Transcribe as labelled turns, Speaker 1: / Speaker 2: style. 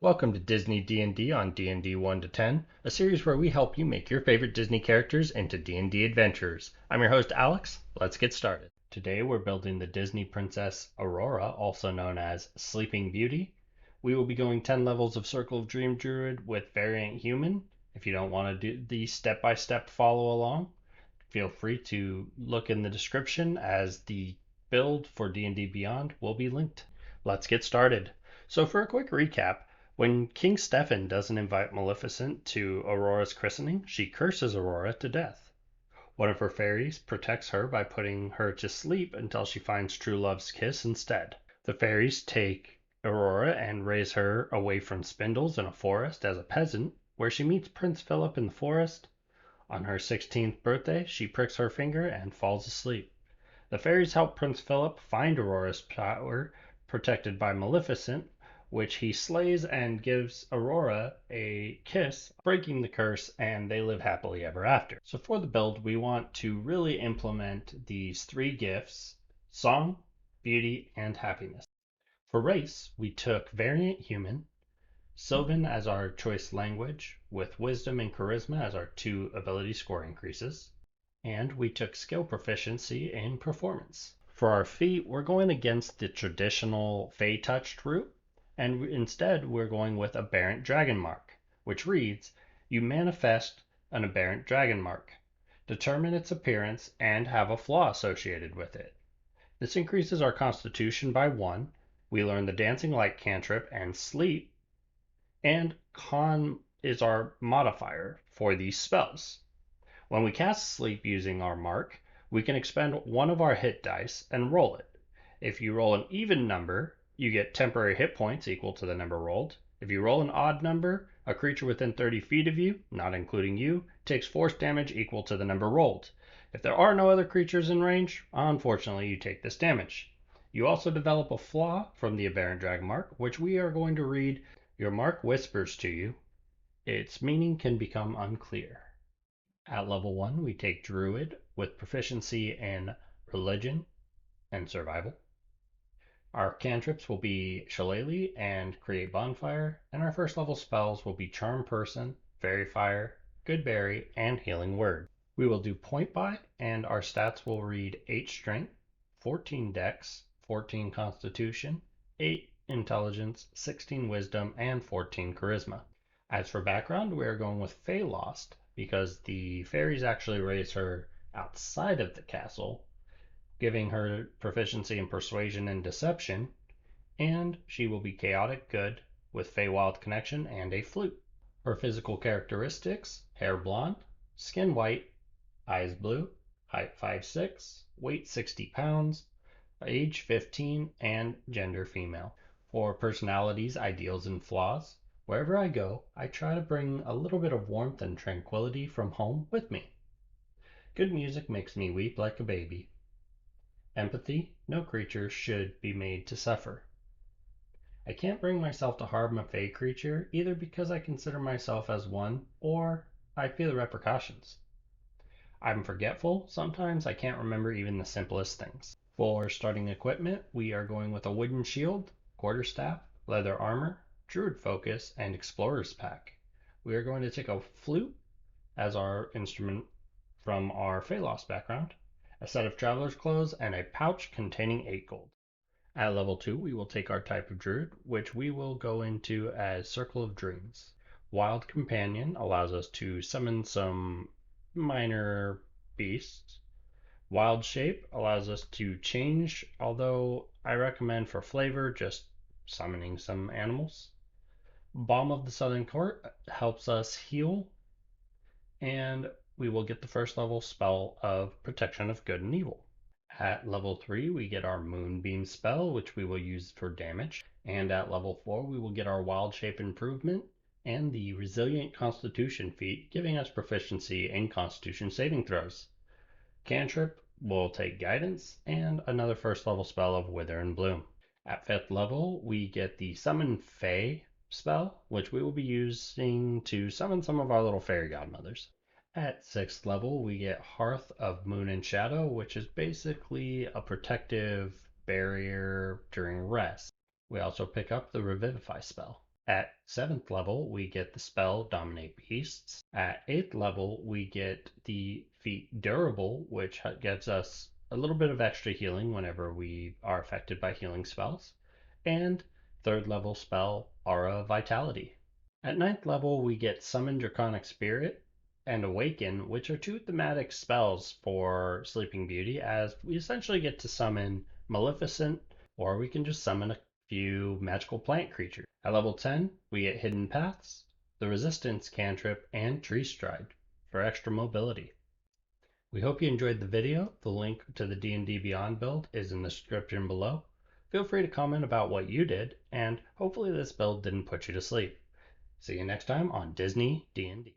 Speaker 1: Welcome to Disney D&D on D&D 1 to 10, a series where we help you make your favorite Disney characters into D&D adventures. I'm your host Alex. Let's get started. Today we're building the Disney Princess Aurora, also known as Sleeping Beauty. We will be going 10 levels of Circle of Dream Druid with Variant Human. If you don't want to do the step-by-step follow along, feel free to look in the description as the build for D&D Beyond will be linked. Let's get started. So for a quick recap, when King Stefan doesn't invite Maleficent to Aurora's christening, she curses Aurora to death. One of her fairies protects her by putting her to sleep until she finds true love's kiss instead. The fairies take Aurora and raise her away from spindles in a forest as a peasant, where she meets Prince Philip in the forest. On her 16th birthday, she pricks her finger and falls asleep. The fairies help Prince Philip find Aurora's power, protected by Maleficent, which he slays and gives Aurora a kiss, breaking the curse, and they live happily ever after. So for the build, we want to really implement these three gifts: song, beauty, and happiness. For race, we took Variant Human, Sylvan as our choice language, with Wisdom and Charisma as our two ability score increases, and we took skill proficiency in performance. For our feat, we're going against the traditional Fey touched route, and instead we're going with Aberrant Dragon Mark, which reads: you manifest an Aberrant Dragon Mark. Determine its appearance and have a flaw associated with it. This increases our constitution by 1. We learn the Dancing Light cantrip and Sleep, and Con is our modifier for these spells. When we cast Sleep using our mark, we can expend one of our hit dice and roll it. If you roll an even number, you get temporary hit points equal to the number rolled. If you roll an odd number, a creature within 30 feet of you, not including you, takes force damage equal to the number rolled. If there are no other creatures in range, unfortunately you take this damage. You also develop a flaw from the Aberrant Dragon Mark, which we are going to read. Your mark whispers to you. Its meaning can become unclear. At level 1, we take Druid with proficiency in Religion and Survival. Our cantrips will be Shillelagh and Create Bonfire, and our first level spells will be Charm Person, Fairy Fire, Good Berry, and Healing Word. We will do Point Buy, and our stats will read 8 Strength, 14 Dex, 14 Constitution, 8 Intelligence, 16 Wisdom, and 14 Charisma. As for background, we are going with Fey Lost, because the fairies actually raise her outside of the castle, giving her proficiency in Persuasion and Deception, and she will be Chaotic Good with Feywild Connection and a flute. Her physical characteristics: hair blonde, skin white, eyes blue, height 5'6", weight 60 pounds, age 15, and gender female. For personalities, ideals, and flaws, wherever I go, I try to bring a little bit of warmth and tranquility from home with me. Good music makes me weep like a baby. Empathy: no creature should be made to suffer. I can't bring myself to harm a Fey creature, either because I consider myself as one, or I fear the repercussions. I'm forgetful. Sometimes I can't remember even the simplest things. For starting equipment, we are going with a wooden shield, quarterstaff, leather armor, Druid Focus, and Explorer's Pack. We are going to take a flute as our instrument from our Fey Lost background, a set of traveler's clothes, and a pouch containing 8 gold. At level 2, we will take our type of Druid, which we will go into as Circle of Dreams. Wild Companion allows us to summon some minor beasts. Wild Shape allows us to change, although I recommend for flavor just summoning some animals. Balm of the Southern Court helps us heal, and we will get the first level spell of Protection of Good and Evil. At level 3, we get our Moonbeam spell, which we will use for damage. And at level 4, we will get our Wild Shape improvement and the Resilient Constitution feat, giving us proficiency in Constitution saving throws. Cantrip will take Guidance and another first level spell of Wither and Bloom. At 5th level, we get the Summon Fey spell, which we will be using to summon some of our little fairy godmothers. At 6th level, we get Hearth of Moon and Shadow, which is basically a protective barrier during rest. We also pick up the Revivify spell. At 7th level, we get the spell Dominate Beasts. At 8th level, we get the feat Durable, which gives us a little bit of extra healing whenever we are affected by healing spells. And 3rd level spell Aura Vitality. At 9th level, we get Summon Draconic Spirit and Awaken, which are two thematic spells for Sleeping Beauty, as we essentially get to summon Maleficent, or we can just summon a few magical plant creatures. At level 10, we get Hidden Paths, the Resistance Cantrip, and Tree Stride for extra mobility. We hope you enjoyed the video. The link to the D&D Beyond build is in the description below. Feel free to comment about what you did, and hopefully this build didn't put you to sleep. See you next time on Disney D&D.